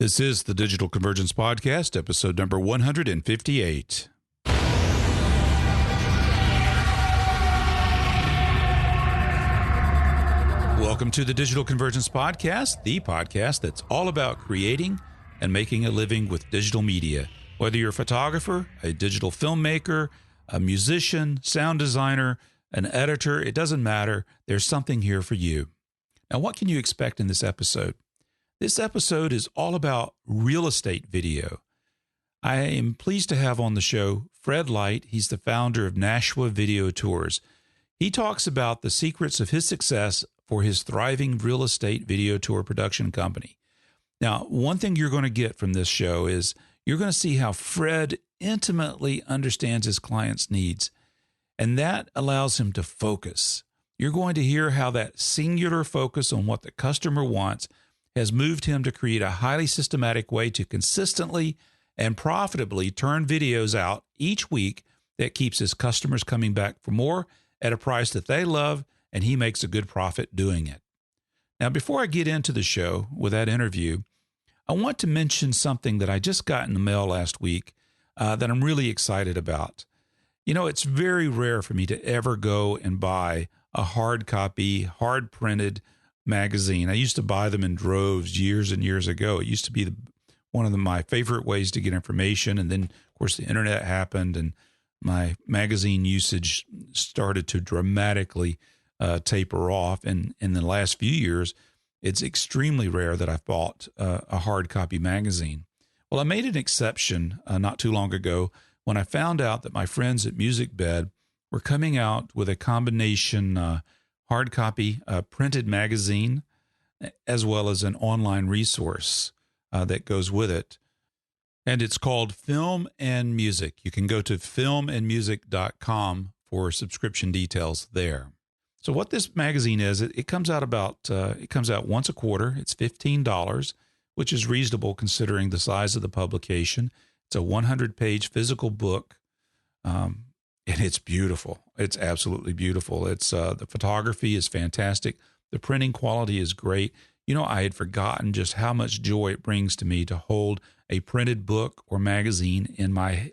This is the Digital Convergence Podcast, episode number 158. Welcome to the Digital Convergence Podcast, the podcast that's all about creating and making a living with digital media. Whether you're a photographer, a digital filmmaker, a musician, sound designer, an editor, it doesn't matter. There's something here for you. Now, what can you expect in this episode? This episode is all about real estate video. I am pleased to have on the show Fred Light. He's the founder of Nashua Video Tours. He talks about the secrets of his success for his thriving real estate video tour production company. Now, one thing you're going to get from this show is you're going to see how Fred intimately understands his clients' needs, and that allows him to focus. You're going to hear how that singular focus on what the customer wants has moved him to create a highly systematic way to consistently and profitably turn videos out each week that keeps his customers coming back for more at a price that they love, and he makes a good profit doing it. Now, before I get into the show with that interview, I want to mention something that I just got in the mail last week that I'm really excited about. You know, it's very rare for me to ever go and buy a hard copy, hard printed magazine. I used to buy them in droves years and years ago. It used to be one of my favorite ways to get information. And then, of course, the internet happened and my magazine usage started to dramatically taper off. And in the last few years, it's extremely rare that I've bought a hard copy magazine. Well, I made an exception not too long ago when I found out that my friends at MusicBed were coming out with a combination hard copy printed magazine, as well as an online resource that goes with it. And it's called Film and Music. You can go to filmandmusic.com for subscription details there. So what this magazine is, it comes out once a quarter. It's $15, which is reasonable considering the size of the publication. It's a 100-page physical book. And it's beautiful. It's absolutely beautiful. It's the photography is fantastic. The printing quality is great. You know, I had forgotten just how much joy it brings to me to hold a printed book or magazine in my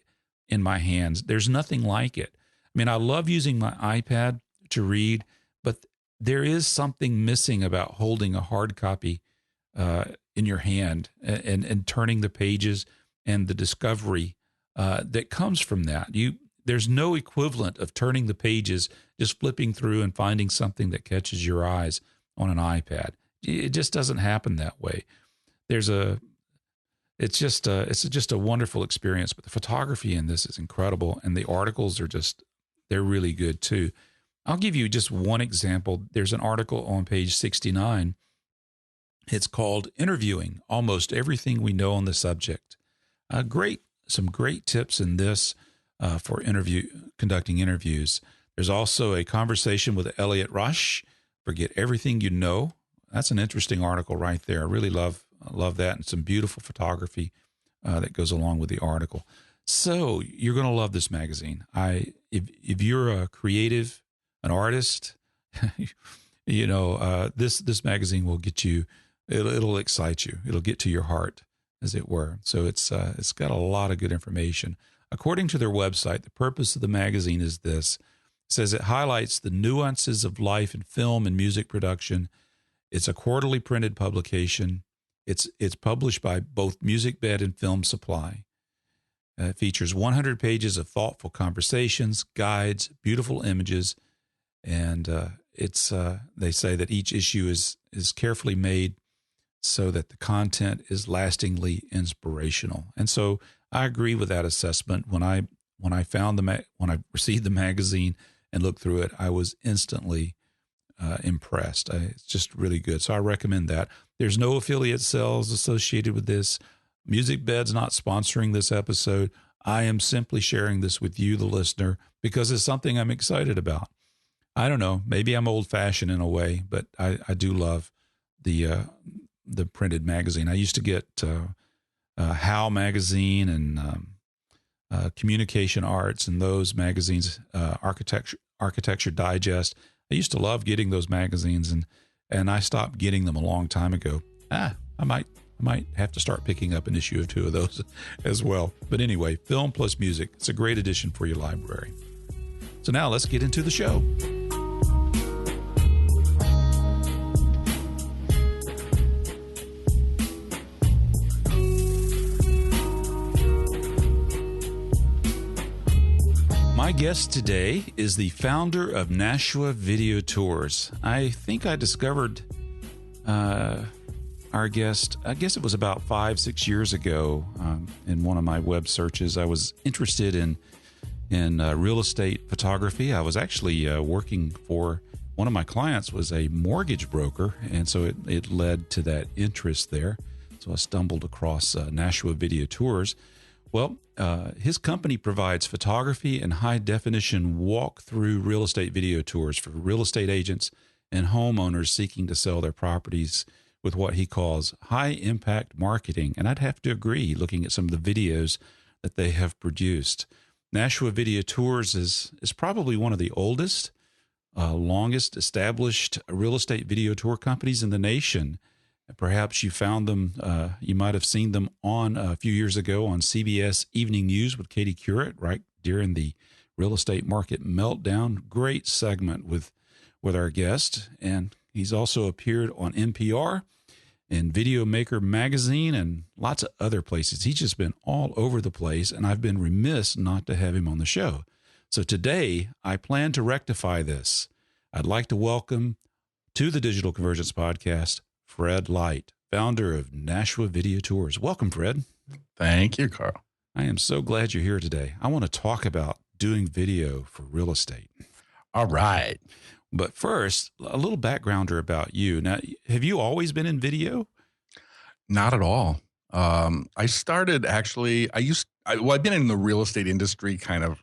hands. There's nothing like it. I mean, I love using my iPad to read, but there is something missing about holding a hard copy in your hand and turning the pages and the discovery that comes from that. There's no equivalent of turning the pages, just flipping through and finding something that catches your eyes on an iPad. It just doesn't happen that way. It's just a wonderful experience, but the photography in this is incredible. And the articles they're really good too. I'll give you just one example. There's an article on page 69. It's called Interviewing Almost Everything We Know on the Subject. Some great tips in this. For conducting interviews. There's also a conversation with Elliot Rush, Forget Everything You Know. That's an interesting article right there. I really love that, and some beautiful photography that goes along with the article. So you're going to love this magazine. If you're a creative, an artist, you know, this magazine will get you. It'll excite you. It'll get to your heart, as it were. So it's got a lot of good information. According to their website, the purpose of the magazine is this. It says it highlights the nuances of life in film and music production. It's a quarterly printed publication. It's published by both MusicBed and Film Supply. It features 100 pages of thoughtful conversations, guides, beautiful images, and they say that each issue is carefully made so that the content is lastingly inspirational. And so I agree with that assessment. When I received the magazine and looked through it, I was instantly impressed. It's just really good. So I recommend that. There's no affiliate sales associated with this. MusicBed's not sponsoring this episode. I am simply sharing this with you, the listener, because it's something I'm excited about. I don't know. Maybe I'm old-fashioned in a way, but I do love the printed magazine. I used to get How magazine and Communication Arts and those magazines, Architecture Digest. I used to love getting those magazines, and I stopped getting them a long time ago. I might I might have to start picking up an issue or two of those as well. But anyway, film plus music. It's a great addition for your library. So now let's get into the show. My guest today is the founder of Nashua Video Tours. I think I discovered our guest, I guess it was about 5-6 years ago, in one of my web searches. I was interested in real estate photography. I was actually working for one of my clients was a mortgage broker, and so it led to that interest there. So I stumbled across Nashua Video Tours. Well, his company provides photography and high-definition walk-through real estate video tours for real estate agents and homeowners seeking to sell their properties with what he calls high-impact marketing. And I'd have to agree, looking at some of the videos that they have produced. Nashua Video Tours is probably one of the oldest, longest established real estate video tour companies in the nation. Perhaps you found them, you might have seen them on a few years ago on CBS Evening News with Katie Currett, right during the real estate market meltdown. Great segment with our guest. And he's also appeared on NPR and Video Maker Magazine and lots of other places. He's just been all over the place, and I've been remiss not to have him on the show. So today, I plan to rectify this. I'd like to welcome to the Digital Convergence Podcast, Fred Light, founder of Nashua Video Tours. Welcome, Fred. Thank you, Carl. I am so glad you're here today. I want to talk about doing video for real estate. All right. But first, a little backgrounder about you. Now, have you always been in video? Not at all. I started actually, I've been in the real estate industry kind of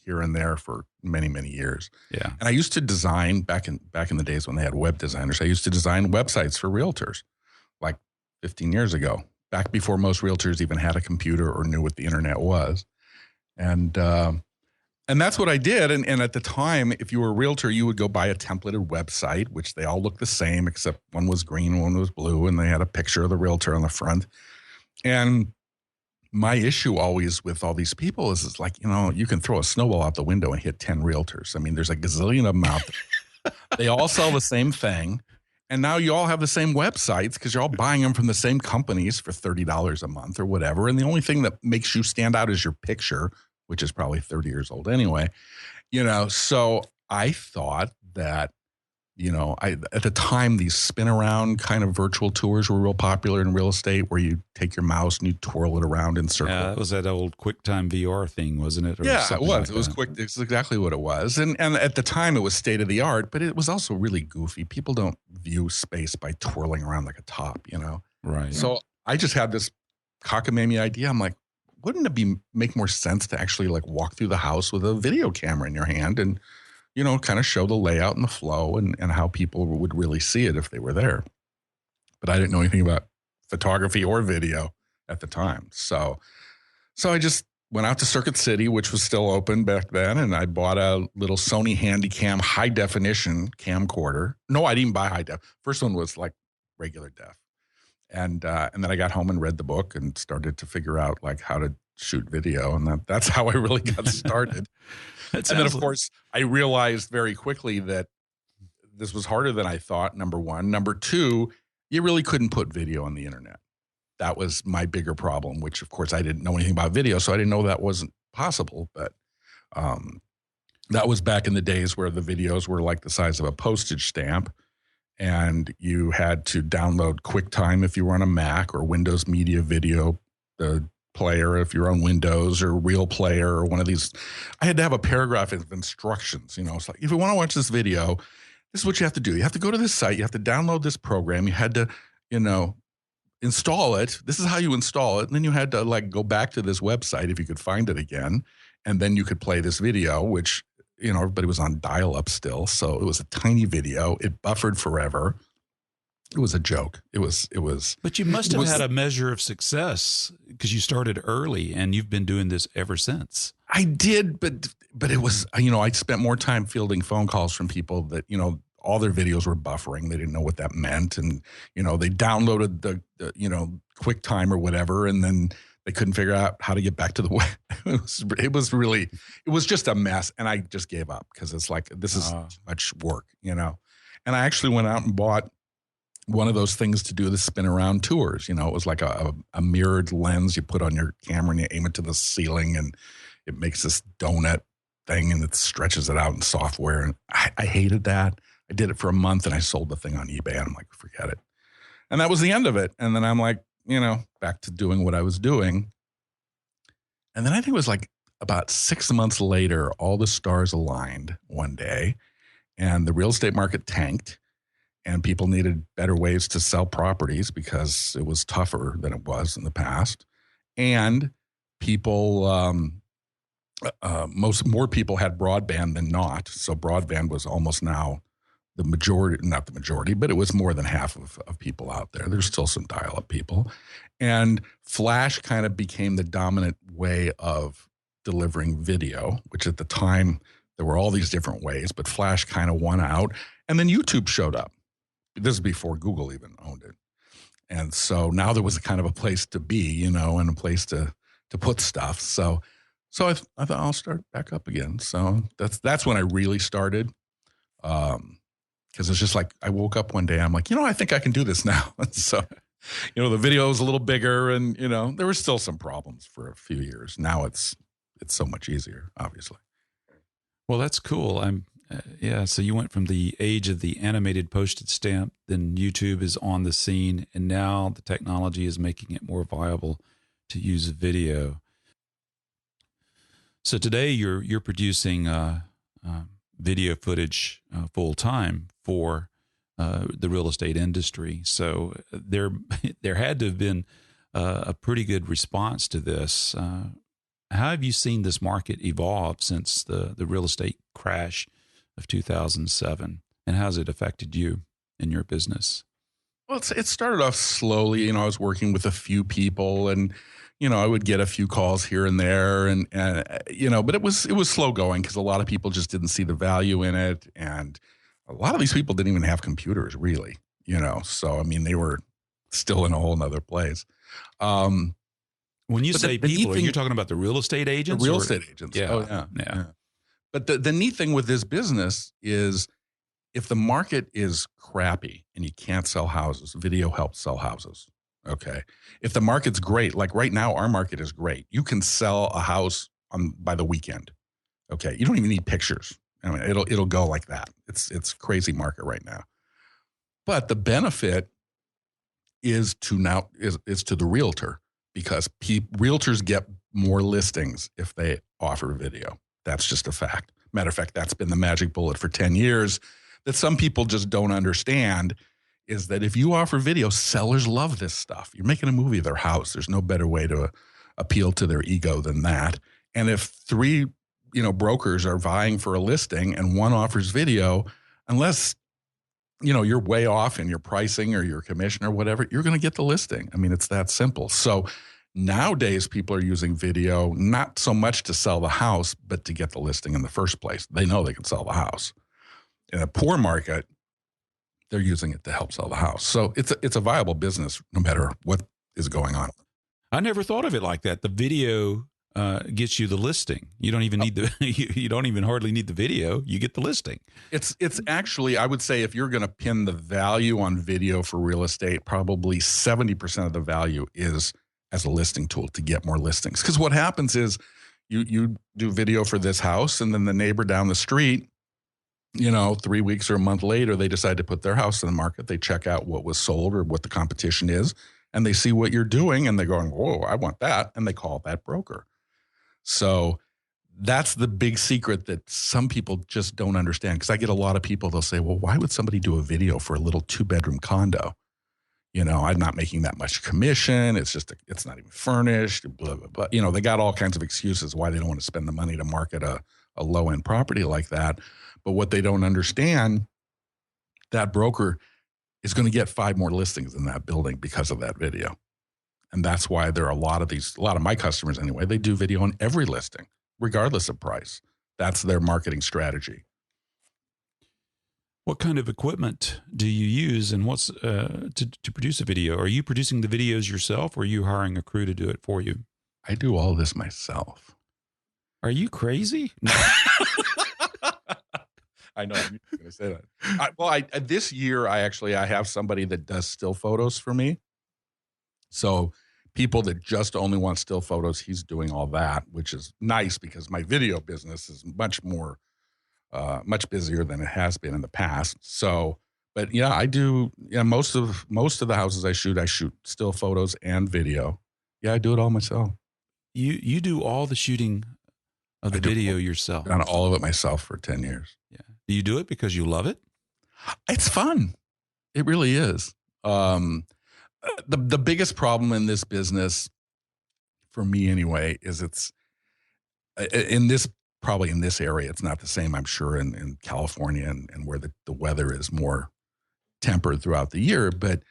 here and there for many, many years. Yeah. And I used to design back in the days when they had web designers. I used to design websites for realtors like 15 years ago, back before most realtors even had a computer or knew what the internet was. And that's what I did. And at the time, if you were a realtor, you would go buy a templated website, which they all looked the same, except one was green, one was blue, and they had a picture of the realtor on the front. And my issue always with all these people is like, you can throw a snowball out the window and hit 10 realtors. I mean, there's a gazillion of them out there. They all sell the same thing. And now you all have the same websites because you're all buying them from the same companies for $30 a month or whatever. And the only thing that makes you stand out is your picture, which is probably 30 years old anyway. So I thought that, at the time, these spin around kind of virtual tours were real popular in real estate, where you take your mouse and you twirl it around in circles. Yeah, that was that old QuickTime VR thing, wasn't it? Or yeah, it was. Like it was quick. It's exactly what it was. And at the time, it was state of the art, but it was also really goofy. People don't view space by twirling around like a top, Right. So I just had this cockamamie idea. I'm like, wouldn't it make more sense to actually like walk through the house with a video camera in your hand and, kind of show the layout and the flow and how people would really see it if they were there. But I didn't know anything about photography or video at the time. So I just went out to Circuit City, which was still open back then, and I bought a little Sony Handycam high definition camcorder. No, I didn't buy high def. First one was like regular def. And then I got home and read the book and started to figure out like how to shoot video. And that's how I really got started. And then, of course, I realized very quickly that this was harder than I thought, number one. Number two, you really couldn't put video on the internet. That was my bigger problem, which, of course, I didn't know anything about video, so I didn't know that wasn't possible. But that was back in the days where the videos were like the size of a postage stamp, and you had to download QuickTime if you were on a Mac, or Windows Media Video, the player if you're on Windows, or Real Player, or one of these. I had to have a paragraph of instructions. It's like, if you want to watch this video, this is what you have to do. You have to go to this site. You have to download this program. You had to, install it. This is how you install it. And then you had to like go back to this website if you could find it again. And then you could play this video, which, everybody was on dial-up still. So it was a tiny video. It buffered forever. It was a joke. It was. But you must have had a measure of success because you started early and you've been doing this ever since. I did, but it was, I spent more time fielding phone calls from people that, all their videos were buffering. They didn't know what that meant. And, they downloaded the QuickTime or whatever, and then they couldn't figure out how to get back to the web. It was just a mess. And I just gave up because it's like, this is too much work, And I actually went out and bought one of those things to do the spin around tours. It was like a mirrored lens you put on your camera and you aim it to the ceiling and it makes this donut thing and it stretches it out in software. And I hated that. I did it for a month and I sold the thing on eBay. And I'm like, forget it. And that was the end of it. And then I'm like, back to doing what I was doing. And then I think it was like about 6 months later, all the stars aligned one day and the real estate market tanked and people needed better ways to sell properties because it was tougher than it was in the past. And people, more people had broadband than not. So broadband was almost now the majority, not the majority, but it was more than half of people out there. There's still some dial-up people. And Flash kind of became the dominant way of delivering video, which at the time, there were all these different ways, but Flash kind of won out. And then YouTube showed up. This is before Google even owned it. And so now there was a kind of a place to be, and a place to put stuff. So I thought I'll start back up again. So that's when I really started. Because it's just like I woke up one day, I'm like, I think I can do this now. And so, the video was a little bigger and, there were still some problems for a few years. Now it's so much easier, obviously. Well, that's cool. So you went from the age of the animated postage stamp, then YouTube is on the scene, and now the technology is making it more viable to use video. So today you're producing video footage full time for the real estate industry. So there had to have been a pretty good response to this. How have you seen this market evolve since the real estate crash of 2007, and how has it affected you in your business? Well, it started off slowly. I was working with a few people, and I would get a few calls here and there, and but it was slow going because a lot of people just didn't see the value in it, and a lot of these people didn't even have computers, really. So they were still in a whole nother place. When you say people, are you talking about the real estate agents? The real estate agents. Yeah. Oh, yeah. But the neat thing with this business is if the market is crappy and you can't sell houses, video helps sell houses. Okay. If the market's great, like right now, our market is great. You can sell a house by the weekend. Okay. You don't even need pictures. It'll go like that. It's crazy market right now. But the benefit is to the realtor because realtors get more listings if they offer video. That's just a fact. Matter of fact, that's been the magic bullet for 10 years that some people just don't understand is that if you offer video, sellers love this stuff. You're making a movie of their house. There's no better way to appeal to their ego than that. And if three, brokers are vying for a listing and one offers video, unless, you're way off in your pricing or your commission or whatever, you're going to get the listing. It's that simple. So nowadays, people are using video not so much to sell the house, but to get the listing in the first place. They know they can sell the house. In a poor market, they're using it to help sell the house. So it's a viable business no matter what is going on. I never thought of it like that. The video gets you the listing. You don't even need you don't even hardly need the video. You get the listing. It's actually, I would say if you're going to pin the value on video for real estate, probably 70% of the value is as a listing tool to get more listings. Because what happens is you do video for this house and then the neighbor down the street, 3 weeks or a month later, they decide to put their house in the market. They check out what was sold or what the competition is, and they see what you're doing, and they're going, whoa, I want that, and they call that broker. So that's the big secret that some people just don't understand, because I get a lot of people, they'll say, well, why would somebody do a video for a little 2-bedroom condo? I'm not making that much commission. It's not even furnished, blah, blah, blah. They got all kinds of excuses why they don't want to spend the money to market a low-end property like that. But what they don't understand, that broker is going to get 5 more listings in that building because of that video. And that's why there are a lot of my customers anyway, they do video on every listing, regardless of price. That's their marketing strategy. What kind of equipment do you use, and what's to produce a video? Are you producing the videos yourself, or are you hiring a crew to do it for you? I do all this myself. Are you crazy? No. I know I'm going to say that. This year I have somebody that does still photos for me. So people that just only want still photos, he's doing all that, which is nice because my video business is much busier than it has been in the past. So, but yeah, I do. Yeah, most of the houses I shoot still photos and video. Yeah, I do it all myself. You do all the shooting of the video yourself. I've done all of it myself for 10 years. Yeah. Do you do it because you love it? It's fun. It really is. The biggest problem in this business, for me anyway, is it's probably in this area. It's not the same, I'm sure, in California and where the weather is more tempered throughout the year. But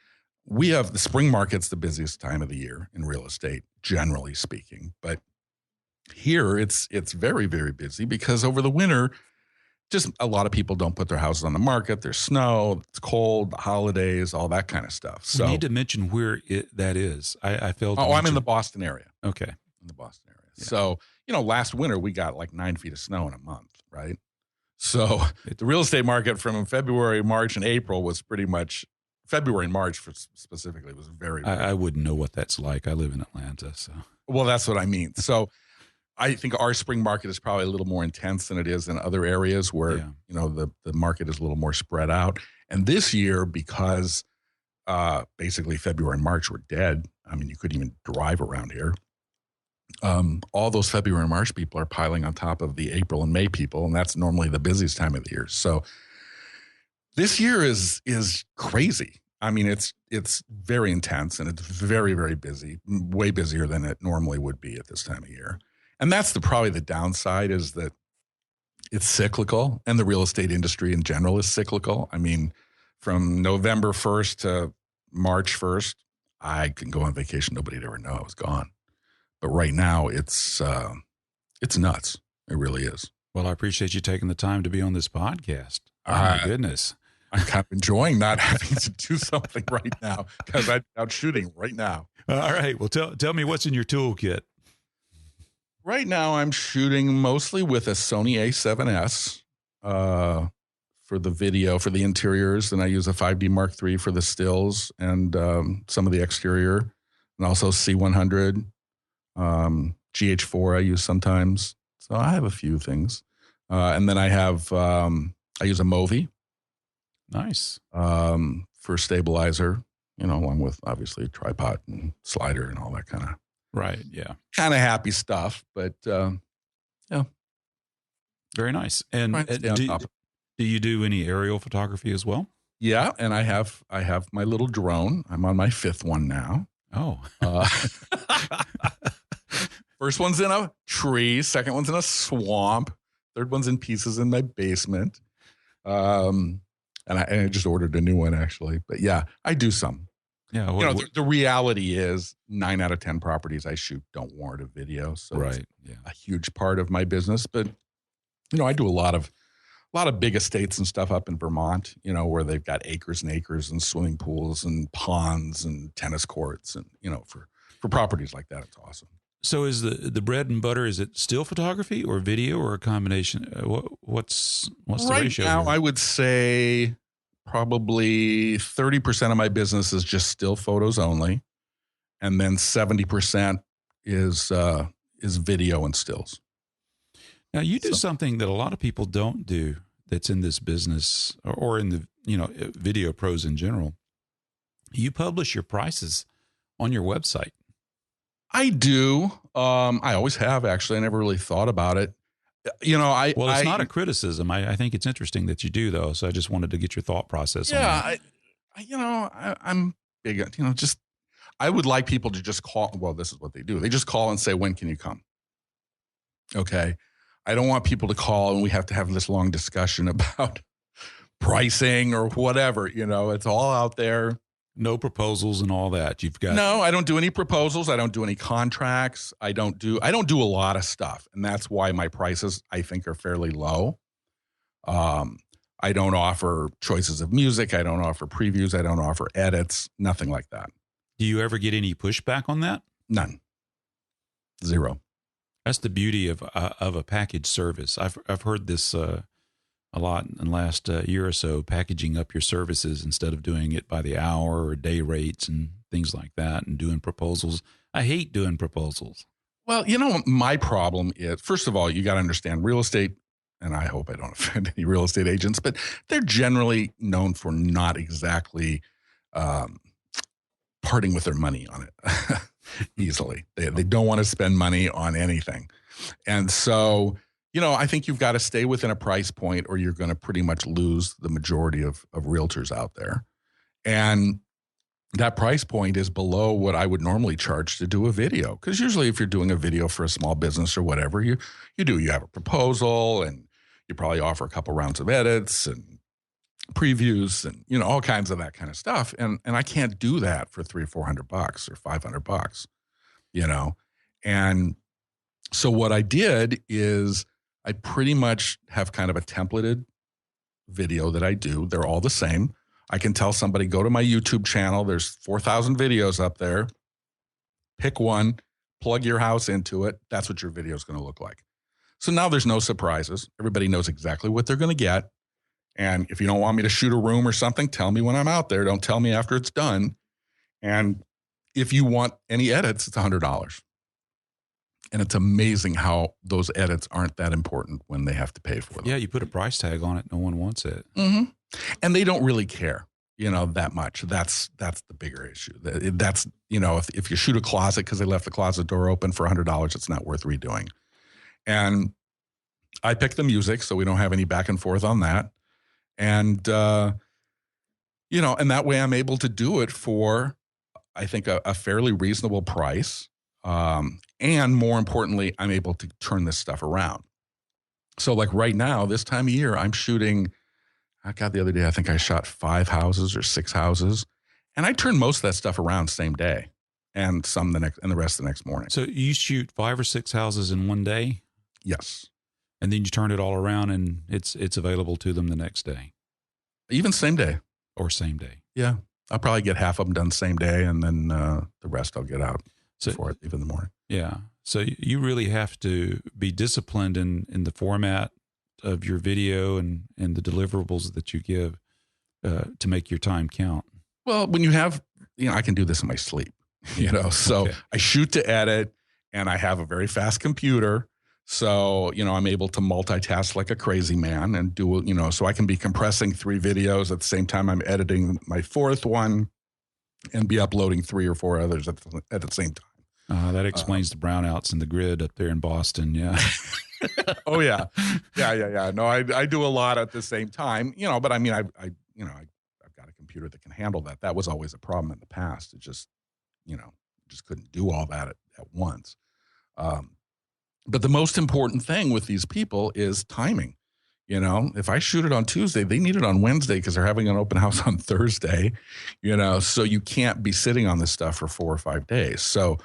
we have the spring market's the busiest time of the year in real estate, generally speaking. But here it's very, very busy because over the winter, just a lot of people don't put their houses on the market. There's snow, it's cold, the holidays, all that kind of stuff. So you need to mention where that is. I failed to I'm mention. in the Boston area. Okay. In the Boston area. Yeah. So, last winter we got like 9 feet of snow in a month, right? So the real estate market from February, March, and April was pretty much February and March specifically was very. I wouldn't know what that's like. I live in Atlanta, so. Well, that's what I mean. So I think our spring market is probably a little more intense than it is in other areas where, the market is a little more spread out. And this year, because basically February and March were dead, I mean, you couldn't even drive around here. All those February and March people are piling on top of the April and May people, and that's normally the busiest time of the year. So this year is crazy. I mean, it's very intense and it's very, very busy, way busier than it normally would be at this time of year. And that's probably the downside is that it's cyclical, and the real estate industry in general is cyclical. I mean, from November 1st to March 1st, I can go on vacation. Nobody'd ever know I was gone. But right now, it's nuts. It really is. Well, I appreciate you taking the time to be on this podcast. Oh, my goodness. I'm kind of enjoying not having to do something right now because I'm out shooting right now. All right. Well, tell me what's in your toolkit. Right now, I'm shooting mostly with a Sony A7S for the video, for the interiors, and I use a 5D Mark III for the stills and some of the exterior, and also C100. GH4 I use sometimes. So I have a few things. And then I have, I use a Movi. Nice. For stabilizer, along with obviously a tripod and slider and all that kind of. Right. Yeah. Kind of happy stuff, but yeah. Very nice. And do you do any aerial photography as well? Yeah. And I have my little drone. I'm on my 5th one now. Oh. First one's in a tree. Second one's in a swamp. Third one's in pieces in my basement. And I just ordered a new one actually. But yeah, I do some. Yeah. The reality is 9 out of 10 properties I shoot don't warrant a video. So right. It's a huge part of my business. But, I do a lot of big estates and stuff up in Vermont, where they've got acres and acres and swimming pools and ponds and tennis courts. And, for properties like that, it's awesome. So is the bread and butter, is it still photography or video or a combination? What's the ratio? Right now, here? I would say probably 30% of my business is just still photos only. And then 70% is video and stills. Now you do something that a lot of people don't do that's in this business or in the, video pros in general. You publish your prices on your website. I do. I always have, actually. I never really thought about it. It's not a criticism. I think it's interesting that you do, though. So I just wanted to get your thought process on that. I'm big, I would like people to just call. Well, this is what they do. They just call and say, when can you come? Okay. I don't want people to call and we have to have this long discussion about pricing or whatever. It's all out there. No proposals and all that. No, I don't do any proposals. I don't do any contracts. I don't do a lot of stuff. And that's why my prices, I think, are fairly low. I I don't offer choices of music. I don't offer previews. I don't offer edits, nothing like that. Do you ever get any pushback on that? None. Zero. That's the beauty of a package service. I've heard this a lot in the last year or so, packaging up your services instead of doing it by the hour or day rates and things like that, and doing proposals. I hate doing proposals. Well, my problem is, first of all, you got to understand real estate, and I hope I don't offend any real estate agents, but they're generally known for not exactly parting with their money on it easily. They don't want to spend money on anything. And so, I think you've got to stay within a price point or you're going to pretty much lose the majority of realtors out there. And that price point is below what I would normally charge to do a video. Because usually if you're doing a video for a small business or whatever, you have a proposal and you probably offer a couple rounds of edits and previews and, all kinds of that kind of stuff. And I can't do that for $300 or $400 or $500, And so what I did is I pretty much have kind of a templated video that I do. They're all the same. I can tell somebody, go to my YouTube channel. There's 4,000 videos up there. Pick one, plug your house into it. That's what your video is going to look like. So now there's no surprises. Everybody knows exactly what they're going to get. And if you don't want me to shoot a room or something, tell me when I'm out there. Don't tell me after it's done. And if you want any edits, it's $100. And it's amazing how those edits aren't that important when they have to pay for them. Yeah, you put a price tag on it. No one wants it. Mm-hmm. And they don't really care, that much. That's the bigger issue. That's, if you shoot a closet because they left the closet door open for $100, it's not worth redoing. And I pick the music, so we don't have any back and forth on that. And, and that way I'm able to do it for, I think, a fairly reasonable price. And more importantly, I'm able to turn this stuff around. So like right now, this time of year, I'm shooting, the other day, I think I shot 5 houses or 6 houses, and I turned most of that stuff around same day and the rest the next morning. So you shoot 5 or 6 houses in one day? Yes. And then you turn it all around and it's available to them the next day? Even same day. Or same day? Yeah. I'll probably get half of them done same day, and then the rest I'll get out before I leave in the morning. Yeah. So you really have to be disciplined in the format of your video and the deliverables that you give to make your time count. Well, when you have, I can do this in my sleep, so okay. I shoot to edit, and I have a very fast computer. So, I'm able to multitask like a crazy man and do, so I can be compressing 3 videos at the same time I'm editing my 4th one and be uploading 3 or 4 others at the same time. That explains the brownouts in the grid up there in Boston. Yeah. Oh yeah. Yeah. No, I do a lot at the same time, but I mean, I've got a computer that can handle that. That was always a problem in the past. It just, just couldn't do all that at once. But the most important thing with these people is timing. If I shoot it on Tuesday, they need it on Wednesday because they're having an open house on Thursday, so you can't be sitting on this stuff for 4 or 5 days. So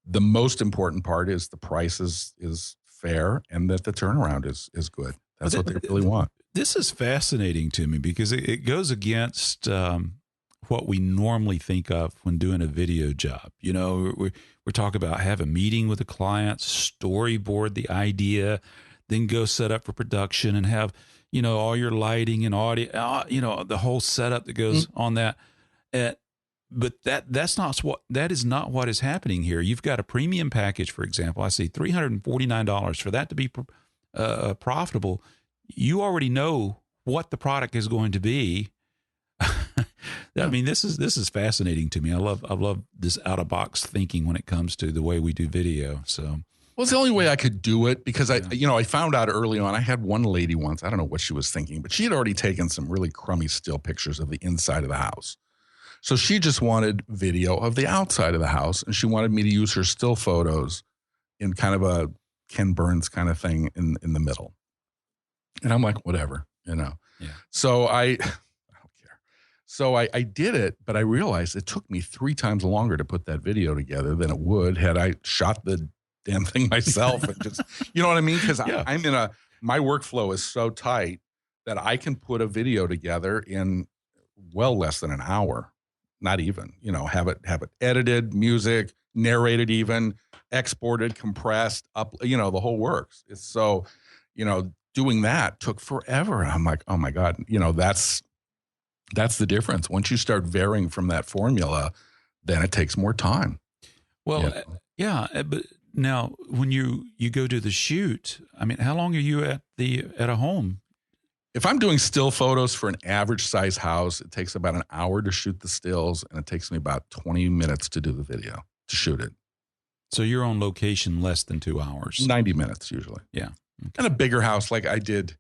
the most important part is the price is fair and that the turnaround is good. That's what they really want. This is fascinating to me because it goes against what we normally think of when doing a video job. We're talking about have a meeting with a client, storyboard the idea, then go set up for production and have, all your lighting and audio, the whole setup that goes on that. But that is not what is happening here. You've got a premium package, for example. I see $349 for that to be profitable. You already know what the product is going to be. I mean, this is fascinating to me. I love this out of box thinking when it comes to the way we do video. So, well, it's the only way I could do it because I found out early on. I had one lady once. I don't know what she was thinking, but she had already taken some really crummy still pictures of the inside of the house. So she just wanted video of the outside of the house, and she wanted me to use her still photos in kind of a Ken Burns kind of thing in the middle. And I'm like, whatever, Yeah. So I don't care. So I did it, but I realized it took me 3 times longer to put that video together than it would had I shot the damn thing myself and just, you know what I mean? Because my workflow is so tight that I can put a video together in well less than an hour, not even, have it edited, music, narrated, even exported, compressed up, the whole works. It's so, doing that took forever. And I'm like, oh my God, that's the difference. Once you start varying from that formula, then it takes more time. Well, but now when you go to the shoot, I mean, how long are you at a home? If I'm doing still photos for an average size house, it takes about an hour to shoot the stills, and it takes me about 20 minutes to do the video, to shoot it. So you're on location less than 2 hours. 90 minutes usually. Yeah. Okay. And a bigger house like I did,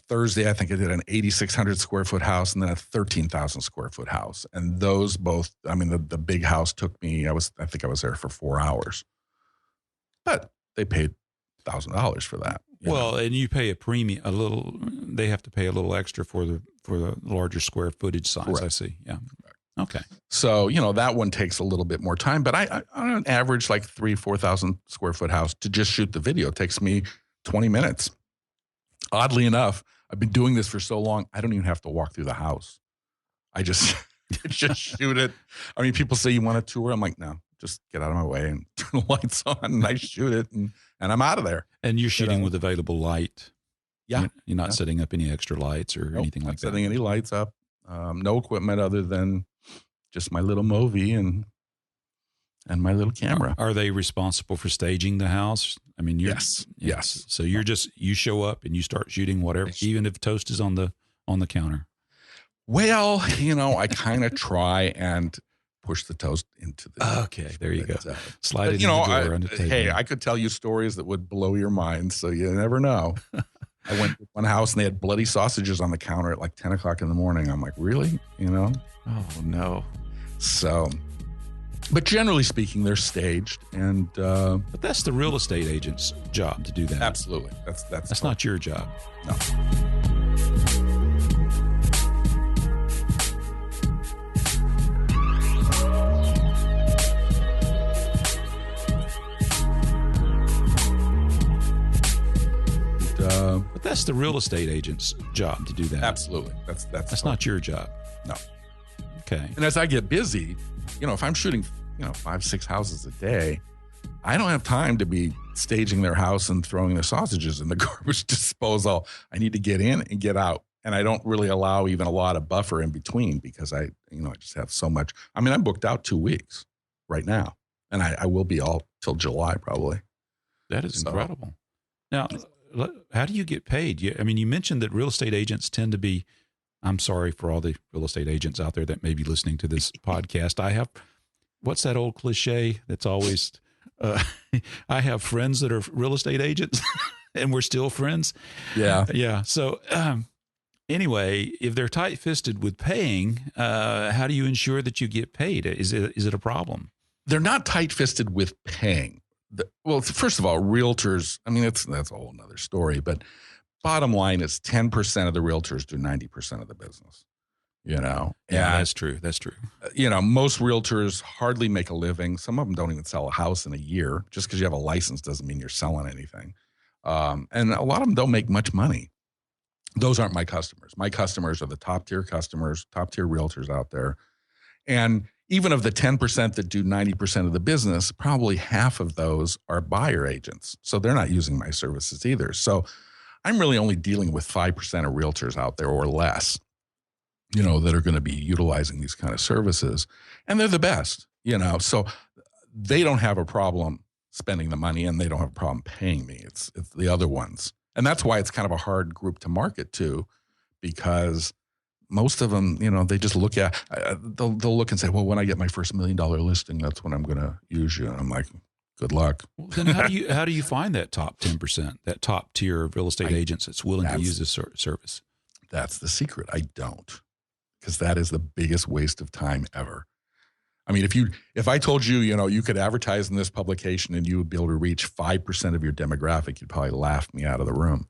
Thursday, I think I did an 8,600 square foot house and then a 13,000 square foot house. And those both, I mean, the big house took me, I think I was there for 4 hours. But they paid $1,000 for that. Well, and you pay a premium, they have to pay a little extra for the larger square footage size. Correct. I see. Yeah. Correct. Okay. So, that one takes a little bit more time, but I on an average, like 4,000 square foot house to just shoot the video takes me 20 minutes. Oddly enough, I've been doing this for so long, I don't even have to walk through the house. I just shoot it. I mean, people say, you want a tour? I'm like, no, just get out of my way and turn the lights on and I shoot it and I'm out of there. And you're shooting with available light. Yeah. You're not setting up any extra lights or anything like that. Not setting any lights up. No equipment other than just my little Movi and my little camera. Are they responsible for staging the house? I mean, yes. So you show up and you start shooting whatever, even if toast is on the counter. Well, I kind of try and push the toast into the. Okay, there you go. Slide it in the drawer on the table. Hey, I could tell you stories that would blow your mind, so you never know. I went to one house and they had bloody sausages on the counter at like 10 o'clock in the morning. I'm like, really? Oh no. So, but generally speaking, they're staged, and but that's the real estate agent's job to do that. Absolutely, that's not your job. No. But that's the real estate agent's job to do that. Absolutely, that's not your job. No. Okay. And as I get busy, if I'm shooting, 5-6 houses a day, I don't have time to be staging their house and throwing the sausages in the garbage disposal. I need to get in and get out. And I don't really allow even a lot of buffer in between because I just have so much. I mean, I'm booked out 2 weeks right now, and I will be all till July probably. That is incredible. Now, how do you get paid? You mentioned that real estate agents tend to be, I'm sorry for all the real estate agents out there that may be listening to this podcast. What's that old cliche that's always, I have friends that are real estate agents and we're still friends. Yeah. Yeah. So anyway, if they're tight-fisted with paying, how do you ensure that you get paid? Is it a problem? They're not tight-fisted with paying. Well, first of all, realtors, that's a whole nother story, but bottom line is 10% of the realtors do 90% of the business, Yeah, that's true. That's true. Most realtors hardly make a living. Some of them don't even sell a house in a year. Just because you have a license doesn't mean you're selling anything. And a lot of them don't make much money. Those aren't my customers. My customers are the top-tier customers, top-tier realtors out there. And even of the 10% that do 90% of the business, probably half of those are buyer agents. So they're not using my services either. So I'm really only dealing with 5% of realtors out there or less, that are going to be utilizing these kind of services. And they're the best, so they don't have a problem spending the money and they don't have a problem paying me. It's the other ones. And that's why it's kind of a hard group to market to, because most of them, they just look at, they'll look and say, well, when I get my first $1 million listing, that's when I'm going to use you. And I'm like, good luck. Well, then how do you find that top 10%, that top tier of real estate agents that's willing to use this service? That's the secret. I don't, because that is the biggest waste of time ever. I mean, if I told you, you could advertise in this publication and you would be able to reach 5% of your demographic, you'd probably laugh me out of the room.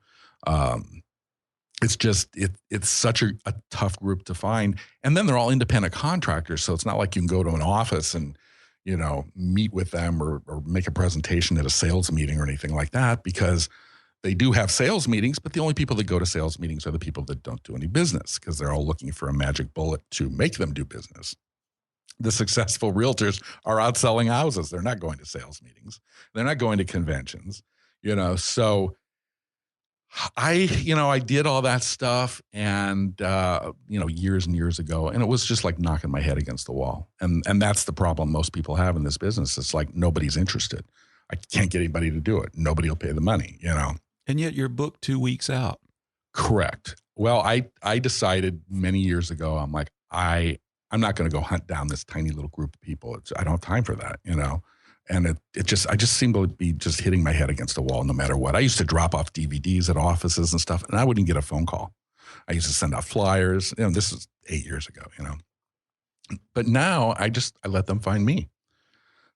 It's just, it's such a tough group to find. And then they're all independent contractors. So it's not like you can go to an office and, meet with them or make a presentation at a sales meeting or anything like that, because they do have sales meetings, but the only people that go to sales meetings are the people that don't do any business because they're all looking for a magic bullet to make them do business. The successful realtors are out selling houses. They're not going to sales meetings. They're not going to conventions, so I did all that stuff and, years and years ago, and it was just like knocking my head against the wall. And that's the problem most people have in this business. It's like nobody's interested. I can't get anybody to do it. Nobody will pay the money, And yet you're booked 2 weeks out. Correct. Well, I decided many years ago, I'm like, I'm not going to go hunt down this tiny little group of people. I don't have time for that, And I just seem to be just hitting my head against the wall no matter what. I used to drop off DVDs at offices and stuff, and I wouldn't get a phone call. I used to send out flyers. This is 8 years ago, But now I let them find me.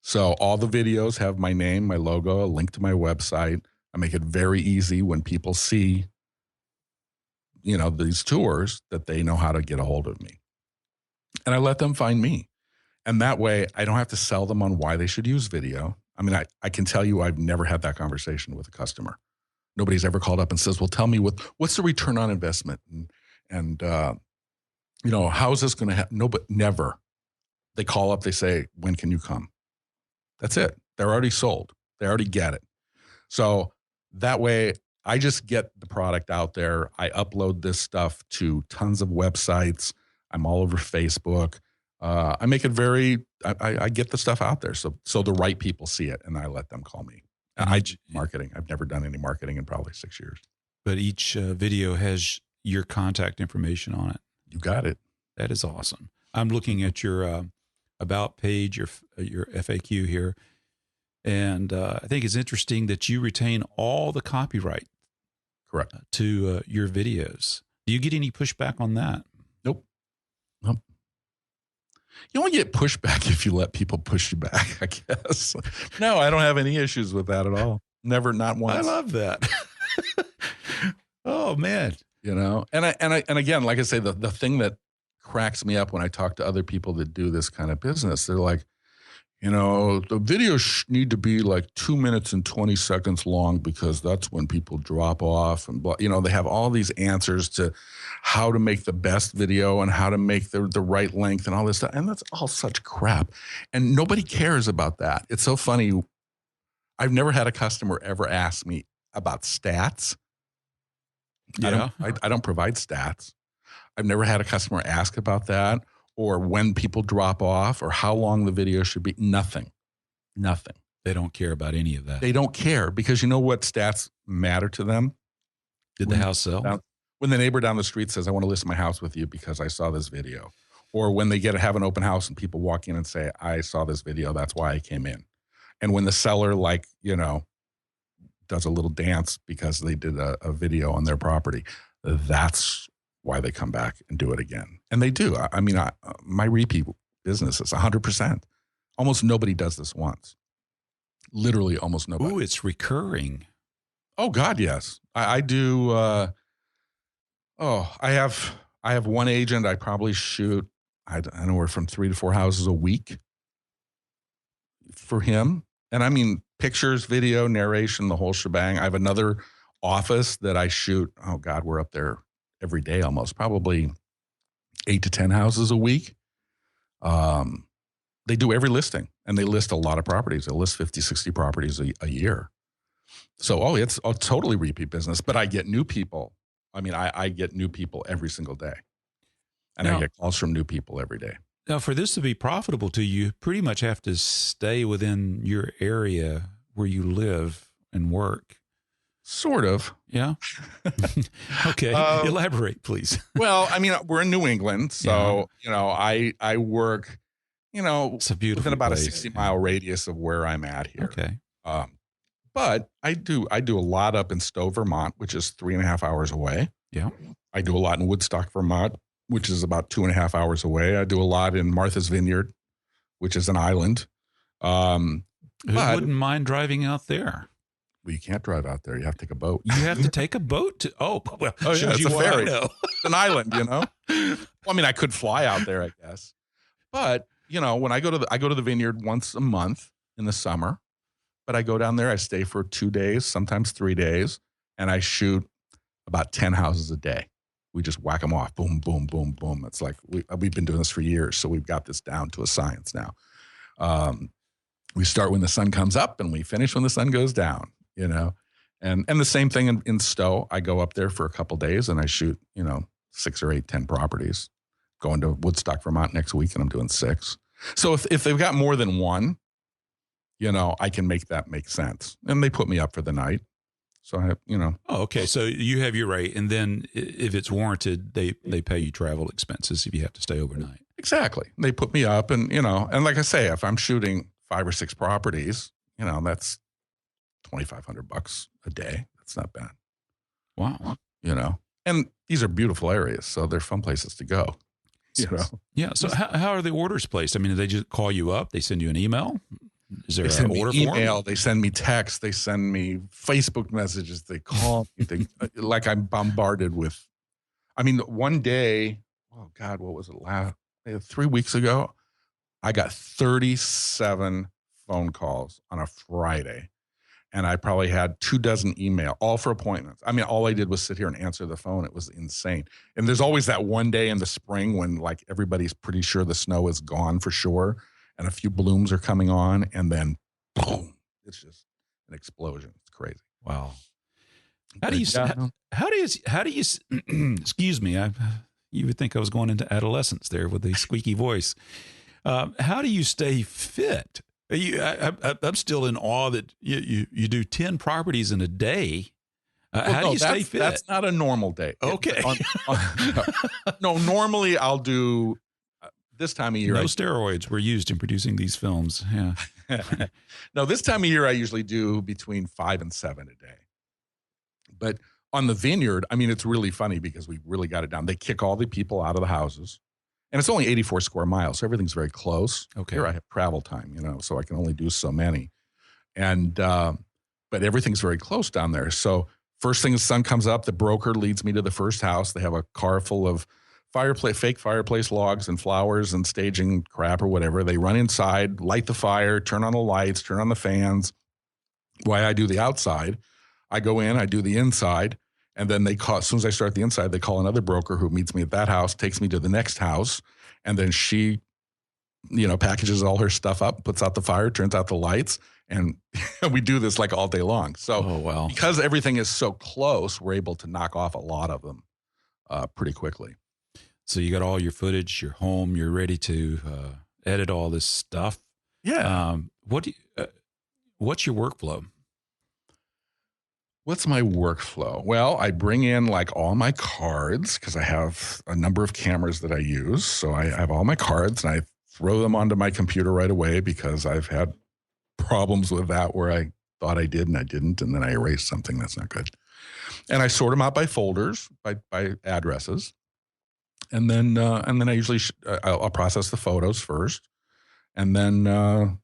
So all the videos have my name, my logo, a link to my website. I make it very easy when people see, these tours that they know how to get a hold of me. And I let them find me. And that way I don't have to sell them on why they should use video. I mean, I can tell you I've never had that conversation with a customer. Nobody's ever called up and says, well, tell me what's the return on investment? And how is this going to happen? No, but never. They call up, they say, when can you come? That's it. They're already sold. They already get it. So that way I just get the product out there. I upload this stuff to tons of websites. I'm all over Facebook. I make it I get the stuff out there. So the right people see it and I let them call me. Marketing. I've never done any marketing in probably 6 years. But each video has your contact information on it. You got it. That is awesome. I'm looking at your about page, your FAQ here. And I think it's interesting that you retain all the copyright. Correct. To your videos. Do you get any pushback on that? Nope. You only get pushback if you let people push you back, I guess. No, I don't have any issues with that at all. Never, not once. I love that. Oh man. And again, like I say, the thing that cracks me up when I talk to other people that do this kind of business, they're like, the videos need to be like 2 minutes and 20 seconds long because that's when people drop off and they have all these answers to how to make the best video and how to make the right length and all this stuff. And that's all such crap. And nobody cares about that. It's so funny. I've never had a customer ever ask me about stats. Yeah. I don't provide stats. I've never had a customer ask about that. Or when people drop off, or how long the video should be. Nothing. They don't care about any of that. They don't care because you know what stats matter to them? Did the house sell? When the neighbor down the street says, I want to list my house with you because I saw this video. Or when they have an open house and people walk in and say, I saw this video, that's why I came in. And when the seller, does a little dance because they did a video on their property, that's why they come back and do it again. And they do. I mean, my repeat business is 100%. Almost nobody does this once. Literally almost nobody. Ooh, it's recurring. Oh God, yes. I do. I have one agent. I probably shoot, anywhere from 3 to 4 houses a week for him. And I mean, pictures, video, narration, the whole shebang. I have another office that I shoot. Oh God, we're up there every day almost, probably 8 to 10 houses a week. They do every listing and they list a lot of properties. They list 50, 60 properties a year. So, it's a totally repeat business, but I get new people. I mean, I get new people every single day and I get calls from new people every day. Now, for this to be profitable to you, pretty much have to stay within your area where you live and work. Sort of. Yeah. Okay. Elaborate, please. Well, I mean, we're in New England, so, I work, it's a beautiful within about place. a 60-mile radius of where I'm at here. Okay. But I do a lot up in Stowe, Vermont, which is 3.5 hours away. Yeah. I do a lot in Woodstock, Vermont, which is about 2.5 hours away. I do a lot in Martha's Vineyard, which is an island. Who wouldn't mind driving out there? Well, you can't drive out there. You have to take a boat. You have to take a boat to. Oh, well, yeah, it's a ferry. It's an island, Well, I mean, I could fly out there, I guess. But when I go to the vineyard once a month in the summer, but I go down there. I stay for 2 days, sometimes 3 days, and I shoot about 10 houses a day. We just whack them off. Boom, boom, boom, boom. It's like we've been doing this for years, so we've got this down to a science now. We start when the sun comes up and we finish when the sun goes down, you know. And the same thing in Stowe. I go up there for a couple days and I shoot, 6 or 8, 10 properties. Going to Woodstock, Vermont next week, and I'm doing 6. So if they've got more than one, I can make that make sense. And they put me up for the night. So I have, Oh, okay. So you have your rate, and then if it's warranted, they pay you travel expenses if you have to stay overnight. Exactly. They put me up, and and like I say, if I'm shooting 5 or 6 properties, that's $2,500 a day. That's not bad. Wow. And these are beautiful areas, so they're fun places to go. Yeah. So how are the orders placed? I mean, do they just call you up? They send you an email? Is there an order email? form? They send me texts. They send me Facebook messages. They call me. Like I'm bombarded with. I mean, one day, oh God, what was it? 3 weeks ago, I got 37 phone calls on a Friday. And I probably had 24 email, all for appointments. I mean, all I did was sit here and answer the phone. It was insane. And there's always that one day in the spring when like everybody's pretty sure the snow is gone for sure. And a few blooms are coming on. And then boom, it's just an explosion. It's crazy. Wow. How do you, excuse me. You would think I was going into adolescence there with the squeaky voice. How do you stay fit? I'm still in awe that you do 10 properties in a day. How do you stay fit? That's not a normal day. Okay. No, normally I'll do this time of year. No steroids were used in producing these films. Yeah. No, this time of year I usually do between 5 and 7 a day. But on the vineyard, I mean, it's really funny because we really got it down. They kick all the people out of the houses. And it's only 84 square miles, so everything's very close. Okay. Here I have travel time, so I can only do so many. And but everything's very close down there. So first thing the sun comes up, the broker leads me to the first house. They have a car full of fake fireplace logs and flowers and staging crap or whatever. They run inside, light the fire, turn on the lights, turn on the fans. While I do the outside, I go in, I do the inside. And then as soon as I start the inside, they call another broker who meets me at that house, takes me to the next house. And then she, packages all her stuff up, puts out the fire, turns out the lights. And we do this like all day long. So because everything is so close, we're able to knock off a lot of them pretty quickly. So you got all your footage, you're home, you're ready to edit all this stuff. Yeah. What's your workflow? What's my workflow? Well, I bring in like all my cards because I have a number of cameras that I use. So I have all my cards and I throw them onto my computer right away because I've had problems with that where I thought I did and I didn't. And then I erased something that's not good. And I sort them out by folders, by addresses. And then I usually, I'll process the photos first. And then. Are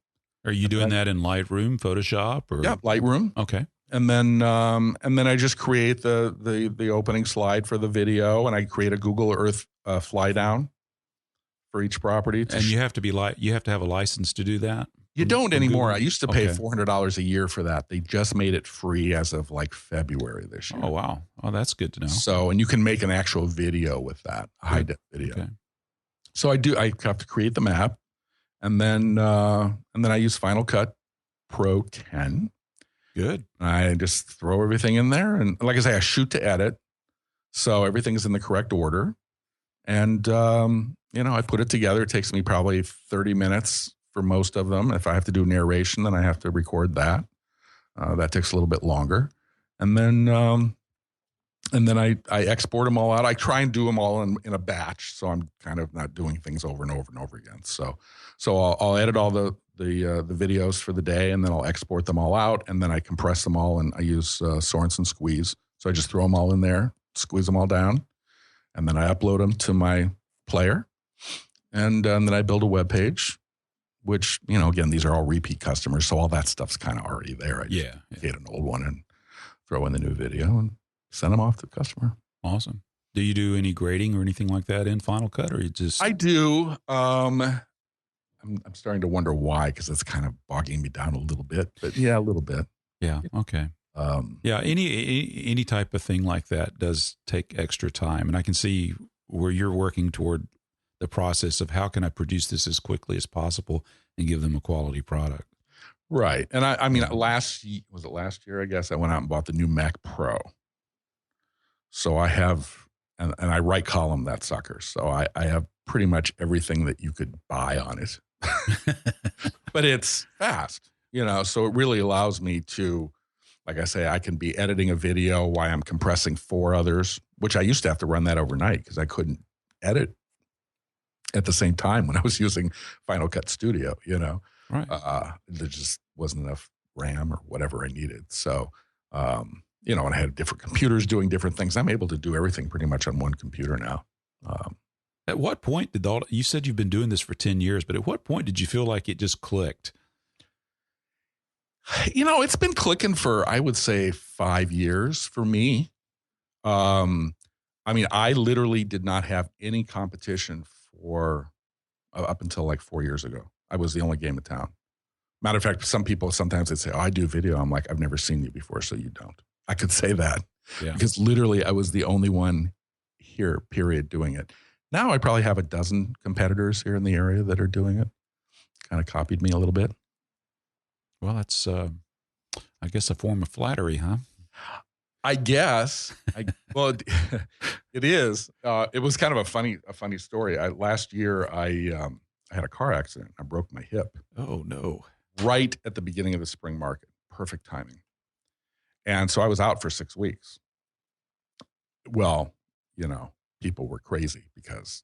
you doing that in Lightroom, Photoshop? Or? Yeah, Lightroom. Okay. And then I just create the opening slide for the video, and I create a Google Earth fly down for each property. And you have to have a license to do that. You don't anymore. Google? I used to pay $400 a year for that. They just made it free as of like February this year. Oh wow! Oh, that's good to know. So, and you can make an actual video with that, a high def video. Okay. So I have to create the map, and then I use Final Cut Pro 10. Good. I just throw everything in there. And like I say, I shoot to edit. So everything's in the correct order. And, I put it together. It takes me probably 30 minutes for most of them. If I have to do narration, then I have to record that. That takes a little bit longer. And then I export them all out. I try and do them all in a batch. So I'm kind of not doing things over and over and over again. So I'll edit all the videos for the day, and then I'll export them all out, and then I compress them all, and I use Sorensen Squeeze. So I just throw them all in there, squeeze them all down, and then I upload them to my player, and then I build a web page, which, again, these are all repeat customers, so all that stuff's kind of already there. I just create an old one and throw in the new video and send them off to the customer. Awesome. Do you do any grading or anything like that in Final Cut, or you just? I do. I'm starting to wonder why, because it's kind of bogging me down a little bit. But yeah, a little bit. Yeah. Okay. Yeah, any type of thing like that does take extra time, and I can see where you're working toward the process of how can I produce this as quickly as possible and give them a quality product. Right. And I mean, Yeah. was it last year? I guess I went out and bought the new Mac Pro. So I have, and I right column that sucker. So I have pretty much everything that you could buy on it, but it's fast, so it really allows me to, like I say, I can be editing a video while I'm compressing 4 others, which I used to have to run that overnight because I couldn't edit at the same time when I was using Final Cut Studio, Right. There just wasn't enough RAM or whatever I needed. So, and I had different computers doing different things. I'm able to do everything pretty much on one computer now. At what point did you said you've been doing this for 10 years, but at what point did you feel like it just clicked? It's been clicking for, I would say, 5 years for me. I mean, I literally did not have any competition for up until like 4 years ago. I was the only game in town. Matter of fact, some people sometimes they say, "Oh, I do video." I'm like, "I've never seen you before, so you don't." I could say that because literally I was the only one here, period, doing it. Now I probably have a dozen competitors here in the area that are doing it. Kind of copied me a little bit. Well, that's, I guess, a form of flattery, huh? I guess. Well, it is. It was kind of a funny story. Last year, I had a car accident. I broke my hip. Oh, no. Right at the beginning of the spring market. Perfect timing. And so I was out for 6 weeks. Well, people were crazy because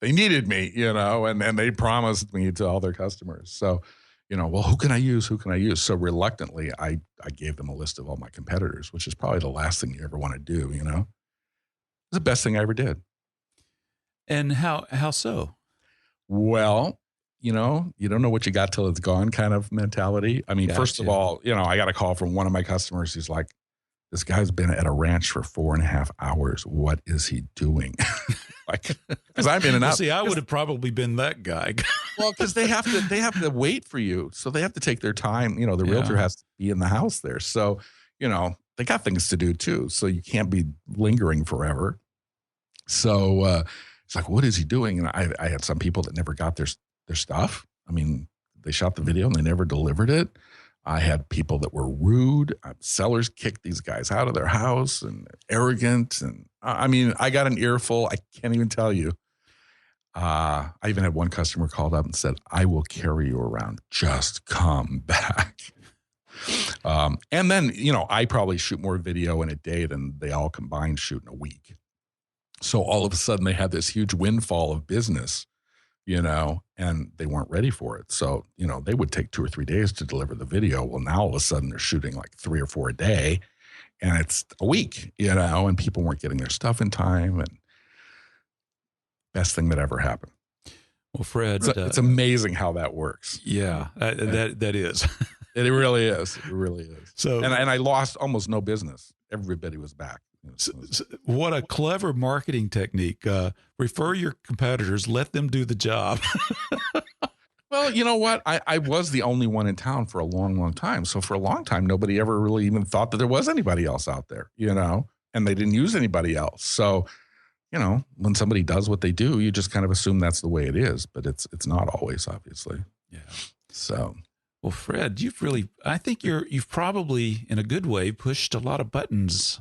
they needed me, and they promised me to all their customers. So, well, who can I use? Who can I use? So reluctantly, I gave them a list of all my competitors, which is probably the last thing you ever want to do, It's the best thing I ever did. And how so? Well, you don't know what you got till it's gone kind of mentality. I mean, First of all, I got a call from one of my customers. He's like, this guy's been at a ranch for 4.5 hours. What is he doing? Because I'm in and out. See, I would have probably been that guy. Well, because they have to wait for you. So they have to take their time. The realtor has to be in the house there. So, they got things to do too. So you can't be lingering forever. So it's like, what is he doing? And I had some people that never got their stuff. I mean, they shot the video and they never delivered it. I had people that were rude. Sellers kicked these guys out of their house and arrogant. And I mean, I got an earful. I can't even tell you. I even had one customer called up and said, "I will carry you around. Just come back." And then, I probably shoot more video in a day than they all combined shoot in a week. So all of a sudden they had this huge windfall of business, and they weren't ready for it. So, they would take 2 or 3 days to deliver the video. Well, now all of a sudden they're shooting like 3 or 4 a day and it's a week, and people weren't getting their stuff in time. And best thing that ever happened. Well, Fred, it's amazing how that works. Yeah, that is. It really is. It really is. So, and I lost almost no business. Everybody was back. So what a clever marketing technique. Refer your competitors, let them do the job. Well, you know what? I was the only one in town for a long, long time. So for a long time, nobody ever really even thought that there was anybody else out there, and they didn't use anybody else. So, when somebody does what they do, you just kind of assume that's the way it is, but it's not always, obviously. Yeah. So. Well, Fred, I think you've probably, in a good way, pushed a lot of buttons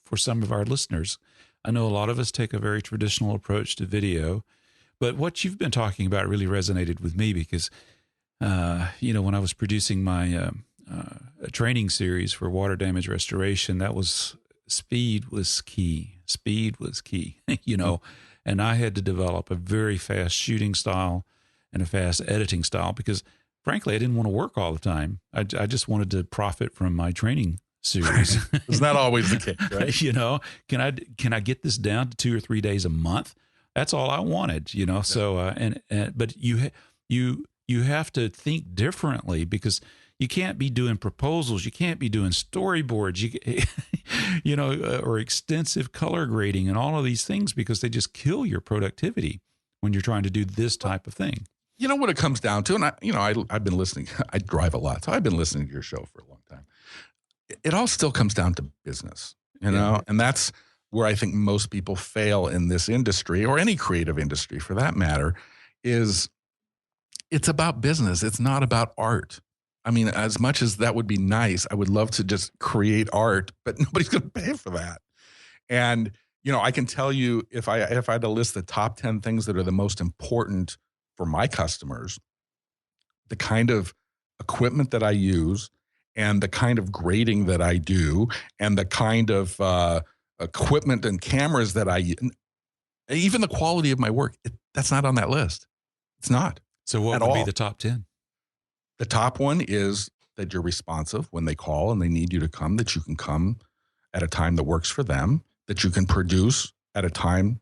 for some of our listeners. I know a lot of us take a very traditional approach to video, but what you've been talking about really resonated with me because, when I was producing my training series for water damage restoration, speed was key. Speed was key, and I had to develop a very fast shooting style and a fast editing style because, frankly, I didn't want to work all the time. I just wanted to profit from my training series. It's not always the case, right? Can I get this down to 2 or 3 days a month? That's all I wanted, Yeah. So, but you have to think differently because you can't be doing proposals. You can't be doing storyboards, or extensive color grading and all of these things because they just kill your productivity when you're trying to do this type of thing. You know what it comes down to, and I've been listening. I drive a lot, so I've been listening to your show for a long time. it all still comes down to business, you know, and that's where I think most people fail in this industry, or any creative industry for that matter, is it's about business. It's not about art. I mean, as much as that would be nice, I would love to just create art, but nobody's going to pay for that. And, you know, I can tell you, if I had to list the top 10 things that are the most important for my customers, the kind of equipment that I use and the kind of grading that I do and the kind of equipment and cameras that I use, even the quality of my work, that's not on that list. It's not. So what would be the top 10? The top one is that you're responsive when they call and they need you to come, that you can come at a time that works for them, that you can produce at a time,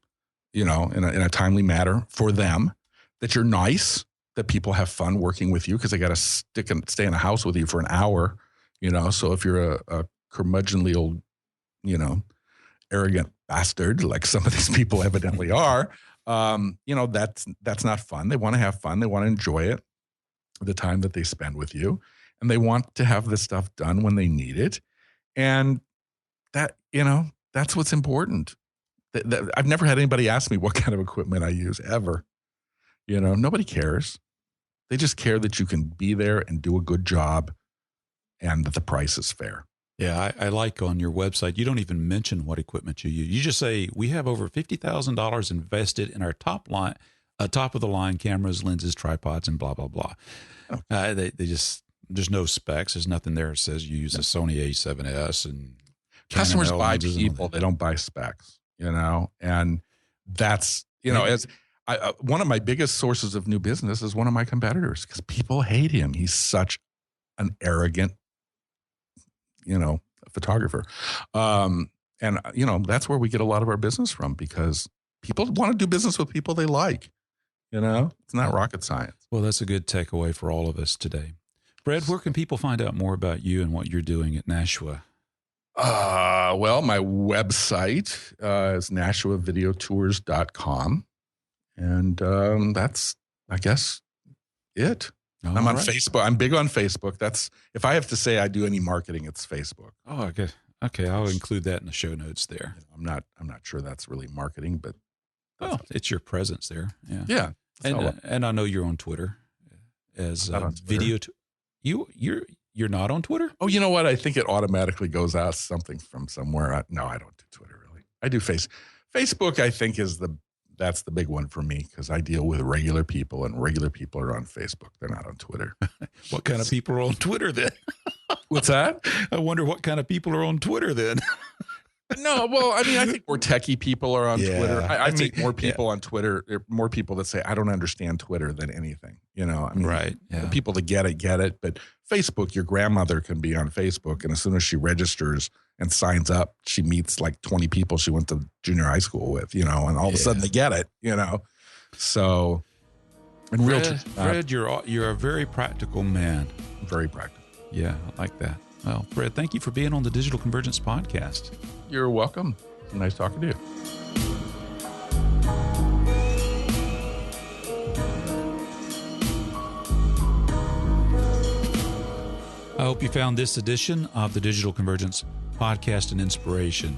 you know, in a timely manner for them, that you're nice, that people have fun working with you because they got to stay in a house with you for an hour, you know. So if you're a curmudgeonly old, you know, arrogant bastard like some of these people evidently are, you know, that's not fun. They want to have fun. They want to enjoy it, the time that they spend with you, and they want to have this stuff done when they need it. And that, you know, that's what's important. I've never had anybody ask me what kind of equipment I use ever. You know, nobody cares. They just care that you can be there and do a good job and that the price is fair. Yeah, I like on your website, you don't even mention what equipment you use. You just say, we have over $50,000 invested in our top of the line cameras, lenses, tripods, and blah, blah, blah. Okay. They just, there's no specs. There's nothing there that says you use a Sony A7S and customers buy people. They don't buy specs, you know, and that's, you know, as one of my biggest sources of new business is one of my competitors because people hate him. He's such an arrogant, you know, photographer. And, you know, that's where we get a lot of our business from because people want to do business with people they like. You know, it's not rocket science. Well, that's a good takeaway for all of us today. Fred, where can people find out more about you and what you're doing at Nashua? Well, my website is NashuaVideoTours.com. And that's, I guess, it. I'm on Facebook. I'm big on Facebook. That's, if I have to say I do any marketing, it's Facebook. Oh, okay. Okay, I'll include that in the show notes there. I'm not sure that's really marketing, but it's your presence there. Yeah. Yeah. And I know you're on Twitter as video. You're not on Twitter? Oh, you know what? I think it automatically goes out something from somewhere. No, I don't do Twitter really. I do Facebook. I think that's the big one for me because I deal with regular people and regular people are on Facebook. They're not on Twitter. What kind of people are on Twitter then? What's that? I wonder what kind of people are on Twitter then. No, well, I mean, I think more techie people are on Twitter. I meet more people on Twitter. There are more people that say, I don't understand Twitter than anything. You know, I mean, right. Yeah. The people that get it. But Facebook, your grandmother can be on Facebook. And as soon as she registers and signs up, she meets like 20 people she went to junior high school with, you know, and all of a sudden they get it, you know. So, in Fred, you're a very practical man. Very practical. Yeah, I like that. Well, Fred, thank you for being on the Digital Convergence podcast. You're welcome. Nice talking to you. I hope you found this edition of the Digital Convergence podcast an inspiration.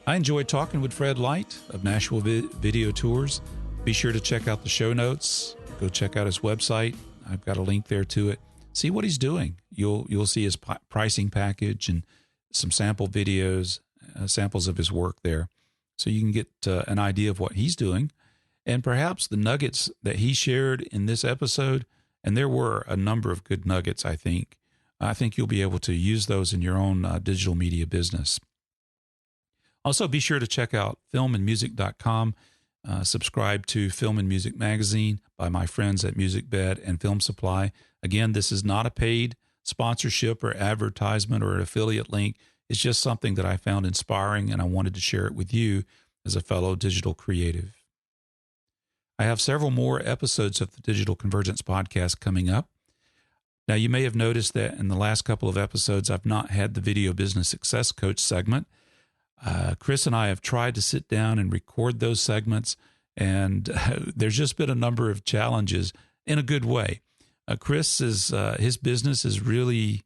I enjoyed talking with Fred Light of Nashua Video Tours. Be sure to check out the show notes. Go check out his website. I've got a link there to it. See what he's doing. You'll see his pricing package and some sample videos, samples of his work there. So you can get an idea of what he's doing and perhaps the nuggets that he shared in this episode. And there were a number of good nuggets, I think. I think you'll be able to use those in your own digital media business. Also, be sure to check out filmandmusic.com. Subscribe to Film and Music Magazine by my friends at Music Bed and Film Supply. Again, this is not a paid sponsorship or advertisement or an affiliate link. It's just something that I found inspiring, and I wanted to share it with you as a fellow digital creative. I have several more episodes of the Digital Convergence podcast coming up. Now, you may have noticed that in the last couple of episodes, I've not had the Video Business Success Coach segment. Chris and I have tried to sit down and record those segments, and there's just been a number of challenges in a good way. Chris his business is really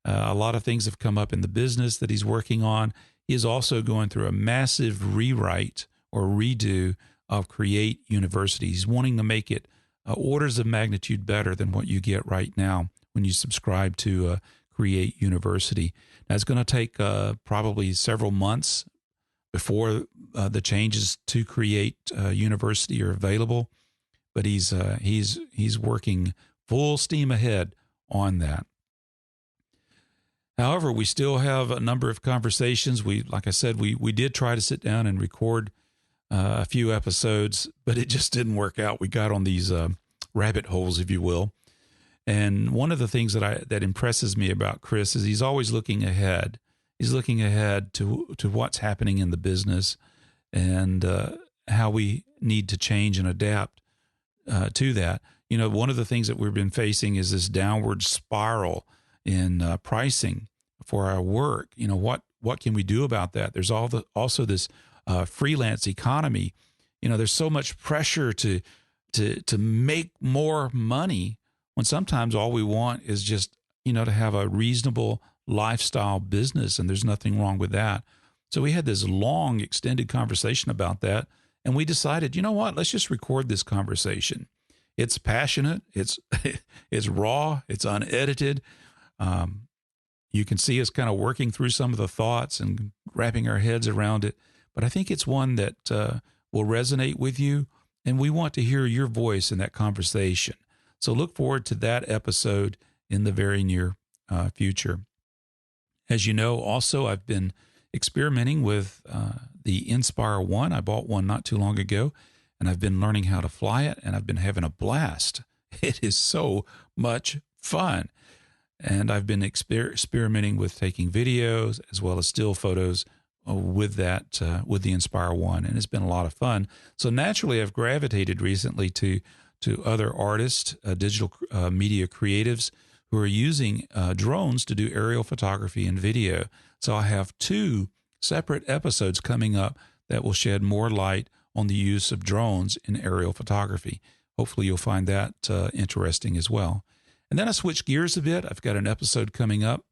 A lot of things have come up in the business that he's working on. He is also going through a massive rewrite or redo of Create University. He's wanting to make it orders of magnitude better than what you get right now when you subscribe to Create University. Now, it's going to take probably several months before the changes to Create University are available, but he's working full steam ahead on that. However, we still have a number of conversations. Like I said, we did try to sit down and record a few episodes, but it just didn't work out. We got on these rabbit holes, if you will. And one of the things that impresses me about Chris is he's always looking ahead. He's looking ahead to what's happening in the business and how we need to change and adapt to that. You know, one of the things that we've been facing is this downward spiral in pricing for our work. You know, what can we do about that? There's also this freelance economy. You know, there's so much pressure to make more money when sometimes all we want is just, you know, to have a reasonable lifestyle business, and there's nothing wrong with that. So we had this long, extended conversation about that, and we decided, you know what, let's just record this conversation. It's passionate, it's raw, it's unedited. You can see us kind of working through some of the thoughts and wrapping our heads around it. But I think it's one that will resonate with you, and we want to hear your voice in that conversation. So look forward to that episode in the very near future. As you know, also, I've been experimenting with the Inspire One. I bought one not too long ago, and I've been learning how to fly it, and I've been having a blast. It is so much fun. And I've been experimenting with taking videos as well as still photos with the Inspire One, and it's been a lot of fun. So naturally, I've gravitated recently to other artists, digital media creatives who are using drones to do aerial photography and video. So I have 2 separate episodes coming up that will shed more light on the use of drones in aerial photography. Hopefully, you'll find that interesting as well. And then I switch gears a bit. I've got an episode coming up.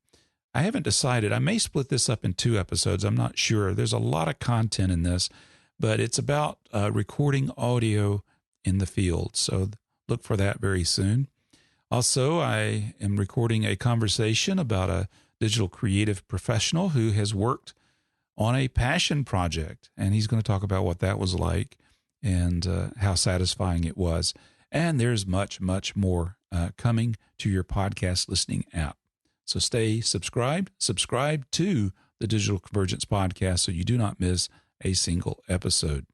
I haven't decided. I may split this up in 2 episodes. I'm not sure. There's a lot of content in this, but it's about recording audio in the field. So look for that very soon. Also, I am recording a conversation about a digital creative professional who has worked on a passion project, and he's going to talk about what that was like and how satisfying it was. And there's much, much more coming to your podcast listening app. So stay subscribed to the Digital Convergence podcast so you do not miss a single episode.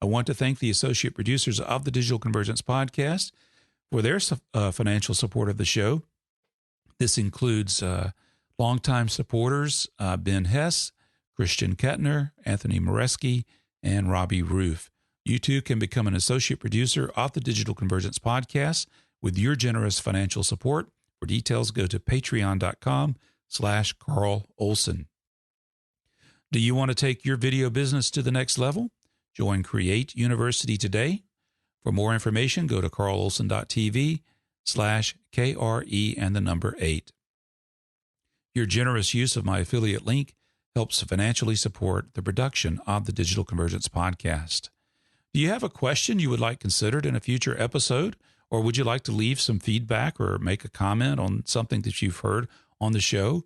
I want to thank the associate producers of the Digital Convergence podcast for their financial support of the show. This includes longtime supporters Ben Hess, Christian Kettner, Anthony Moreski, and Robbie Roof. You too can become an associate producer of the Digital Convergence podcast with your generous financial support. For details, go to patreon.com/Carl Olson. Do you want to take your video business to the next level? Join Create University today. For more information, go to carlolson.tv/KRE and the number 8. Your generous use of my affiliate link helps financially support the production of the Digital Convergence podcast. Do you have a question you would like considered in a future episode, or would you like to leave some feedback or make a comment on something that you've heard on the show?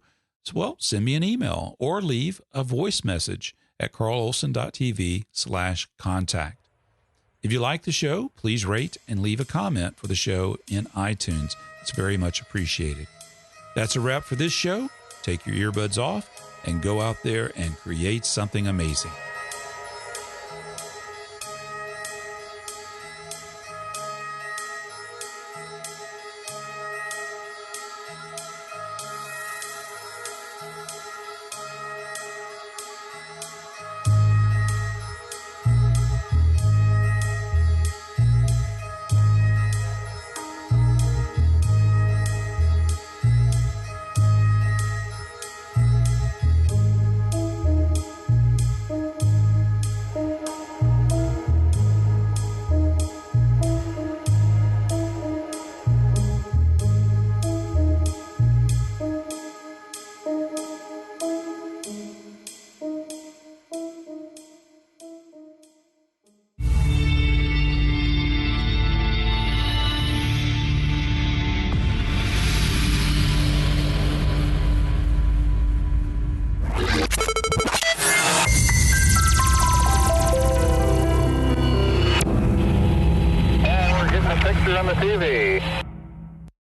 Well, send me an email or leave a voice message at carlolson.tv/contact. If you like the show, please rate and leave a comment for the show in iTunes. It's very much appreciated. That's a wrap for this show. Take your earbuds off and go out there and create something amazing. a picture on the TV.